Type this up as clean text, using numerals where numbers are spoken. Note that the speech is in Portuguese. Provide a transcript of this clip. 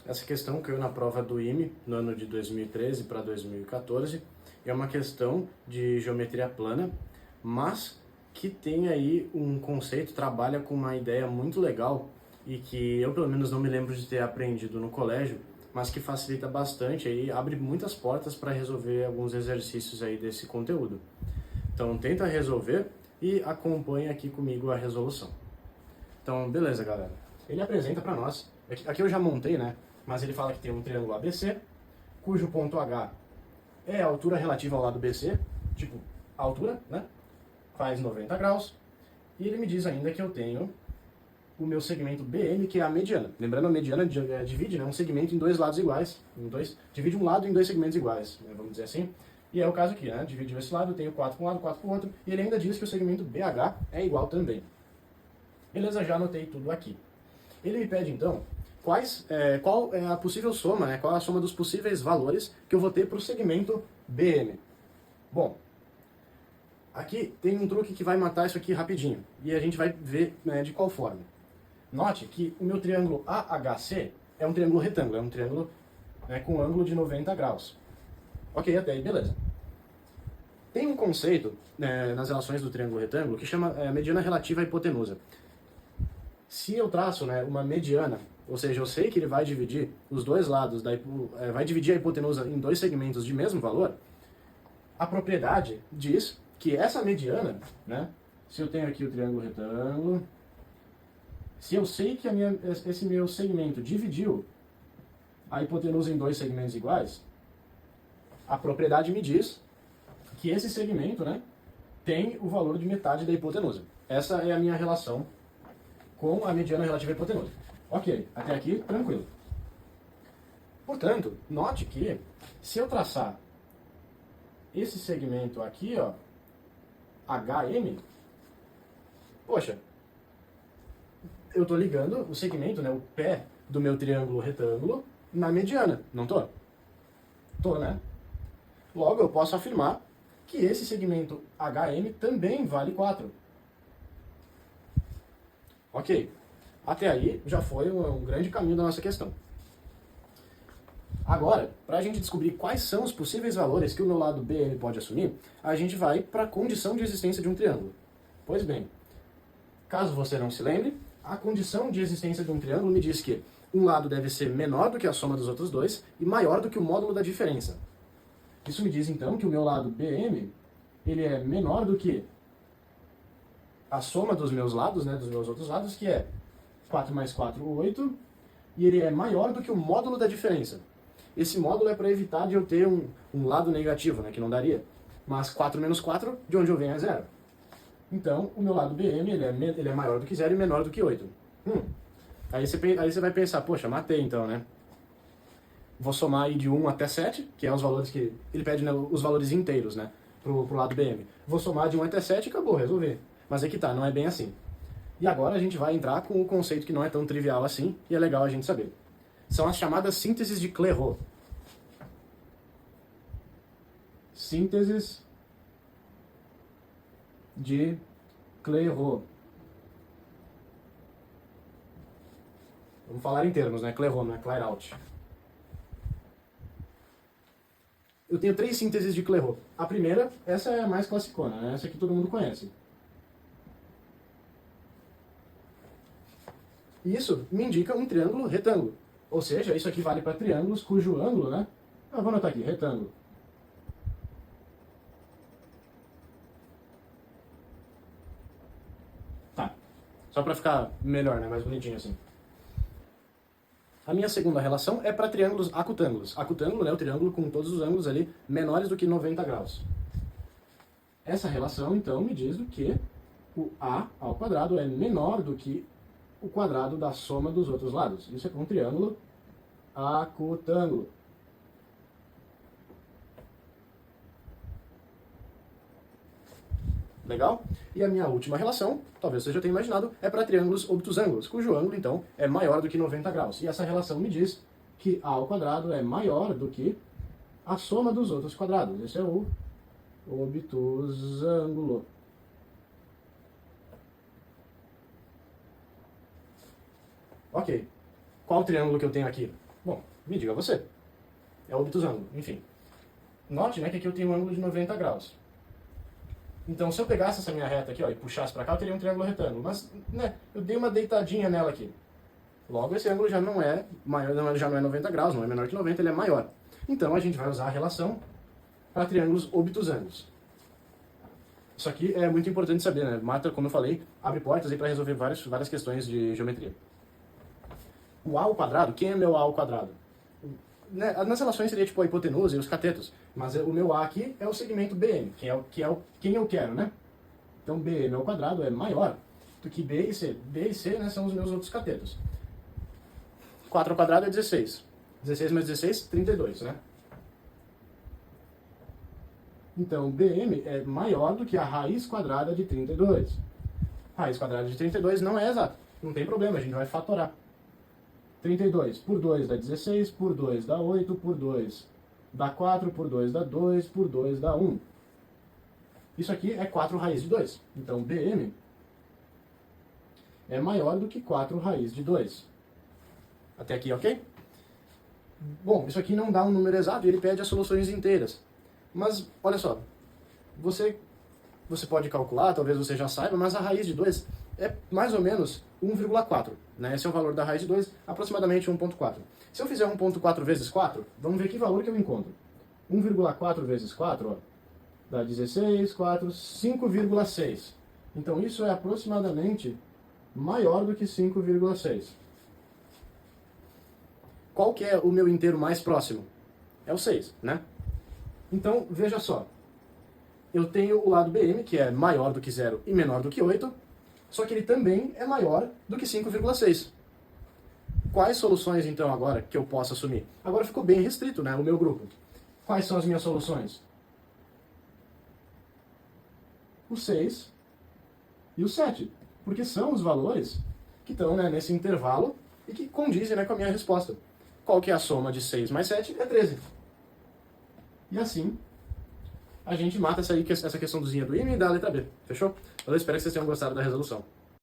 Essa questão caiu na prova do IME no ano de 2013 para 2014. É uma questão de geometria plana, mas que tem aí um conceito, trabalha com uma ideia muito legal e que eu pelo menos não me lembro de ter aprendido no colégio, mas que facilita bastante aí, abre muitas portas para resolver alguns exercícios aí desse conteúdo. Então tenta resolver e acompanha aqui comigo a resolução. Então, beleza, galera. Ele apresenta para nós, aqui eu já montei, né? Mas ele fala que tem um triângulo ABC, cujo ponto H é a altura relativa ao lado BC, tipo, a altura, né? Faz 90 graus. E ele me diz ainda que eu tenho o meu segmento BM, que é a mediana. Lembrando, a mediana divide, né, um segmento em dois lados iguais. Divide um lado em dois segmentos iguais, né, vamos dizer assim. E é o caso aqui, né? Dividiu esse lado, eu tenho 4 para um lado, 4 para o outro. E ele ainda diz que o segmento BH é igual também. Beleza, já anotei tudo aqui. Ele me pede, então, qual é a possível soma, né? Qual é a soma dos possíveis valores que eu vou ter para o segmento BM. Bom, aqui tem um truque que vai matar isso aqui rapidinho. E a gente vai ver, né, de qual forma. Note que o meu triângulo AHC é um triângulo retângulo, é um triângulo, né, com ângulo de 90 graus. Ok, até aí, beleza. Tem um conceito, né, nas relações do triângulo retângulo que chama mediana relativa à hipotenusa. Se eu traço, né, uma mediana, ou seja, eu sei que ele vai dividir os dois lados, vai dividir a hipotenusa em dois segmentos de mesmo valor, a propriedade diz que essa mediana, né, se eu tenho aqui o triângulo retângulo, se eu sei que esse meu segmento dividiu a hipotenusa em dois segmentos iguais, a propriedade me diz que esse segmento, né, tem o valor de metade da hipotenusa. Essa é a minha relação com a mediana relativa à hipotenusa. Ok, até aqui, tranquilo. Portanto, note que se eu traçar esse segmento aqui, ó, HM, poxa, eu estou ligando o segmento, né, o pé do meu triângulo retângulo na mediana, não tô? Tô, né? Logo, eu posso afirmar que esse segmento HM também vale 4. Ok, até aí já foi um grande caminho da nossa questão. Agora, para a gente descobrir quais são os possíveis valores que o meu lado BM pode assumir, a gente vai para a condição de existência de um triângulo. Pois bem, caso você não se lembre, a condição de existência de um triângulo me diz que um lado deve ser menor do que a soma dos outros dois e maior do que o módulo da diferença. Isso me diz então que o meu lado BM ele é menor do que a soma dos meus lados, né, dos meus outros lados, que é 4 mais 4, 8, e ele é maior do que o módulo da diferença. Esse módulo é para evitar de eu ter um lado negativo, né, que não daria. Mas 4 menos 4, de onde eu venho é 0. Então, o meu lado BM ele é maior do que 0 e menor do que 8. Aí você vai pensar, poxa, matei então, né? Vou somar aí de 1 até 7, que é os valores que... Ele pede, né, os valores inteiros, né, pro lado BM. Vou somar de 1 até 7 e acabou, resolvi. Mas é que tá, não é bem assim. E agora a gente vai entrar com o conceito que não é tão trivial assim, e é legal a gente saber. São as chamadas sínteses de Clairaut. Sínteses de Clairaut. Vamos falar em termos, né? Clairaut, não é Clairaut. Eu tenho 3 sínteses de Clairaut. A primeira, essa é a mais classicona, né? Essa que todo mundo conhece. Isso me indica um triângulo retângulo. Ou seja, isso aqui vale para triângulos cujo ângulo, né? Eu vou anotar aqui, retângulo. Tá. Só para ficar melhor, né? Mais bonitinho assim. A minha segunda relação é para triângulos acutângulos. Acutângulo é o triângulo com todos os ângulos ali menores do que 90 graus. Essa relação, então, me diz que o A ao quadrado é menor do que o quadrado da soma dos outros lados. Isso é um triângulo acutângulo. Legal? E a minha última relação, talvez você já tenha imaginado, é para triângulos obtusângulos, cujo ângulo, então, é maior do que 90 graus. E essa relação me diz que A ao quadrado é maior do que a soma dos outros quadrados. Esse é o obtusângulo. Ok. Qual triângulo que eu tenho aqui? Bom, me diga você. É obtusângulo, enfim. Note, né, que aqui eu tenho um ângulo de 90 graus. Então, se eu pegasse essa minha reta aqui, ó, e puxasse para cá, eu teria um triângulo retângulo. Mas, né, eu dei uma deitadinha nela aqui. Logo, esse ângulo já não é maior, já não é 90 graus, não é menor que 90, ele é maior. Então, a gente vai usar a relação para triângulos obtusânglos. Isso aqui é muito importante saber, né? Mata, como eu falei, abre portas aí para resolver várias questões de geometria. O A ao quadrado, quem é meu A ao quadrado? Né, nas relações seria tipo a hipotenusa e os catetos, mas o meu A aqui é o segmento BM, quem eu quero, né? Então BM ao quadrado é maior do que B e C. B e C, né, são os meus outros catetos. 4 ao quadrado é 16. 16 mais 16, 32, né? Então BM é maior do que a raiz quadrada de 32. Raiz quadrada de 32 não é exato, não tem problema, a gente vai fatorar. 32 por 2 dá 16, por 2 dá 8, por 2 dá 4, por 2 dá 2, por 2 dá 1. Isso aqui é 4 raiz de 2. Então, BM é maior do que 4 raiz de 2. Até aqui, ok? Bom, isso aqui não dá um número exato e ele pede as soluções inteiras. Mas, olha só, você pode calcular, talvez você já saiba, mas a raiz de 2 é mais ou menos 1,4. Né? Esse é o valor da raiz de 2, aproximadamente 1,4. Se eu fizer 1,4 vezes 4, vamos ver que valor que eu encontro. 1,4 vezes 4, ó, dá 16, 4, 5,6. Então isso é aproximadamente maior do que 5,6. Qual que é o meu inteiro mais próximo? É o 6, né? Então, veja só. Eu tenho o lado BM, que é maior do que 0 e menor do que 8, só que ele também é maior do que 5,6. Quais soluções, então, agora, que eu posso assumir? Agora ficou bem restrito, né, o meu grupo. Quais são as minhas soluções? O 6 e o 7. Porque são os valores que estão, né, nesse intervalo e que condizem, né, com a minha resposta. Qual que é a soma de 6 mais 7? É 13. E assim, a gente mata essa questãozinha do IME e da letra B. Fechou? Eu espero que vocês tenham gostado da resolução.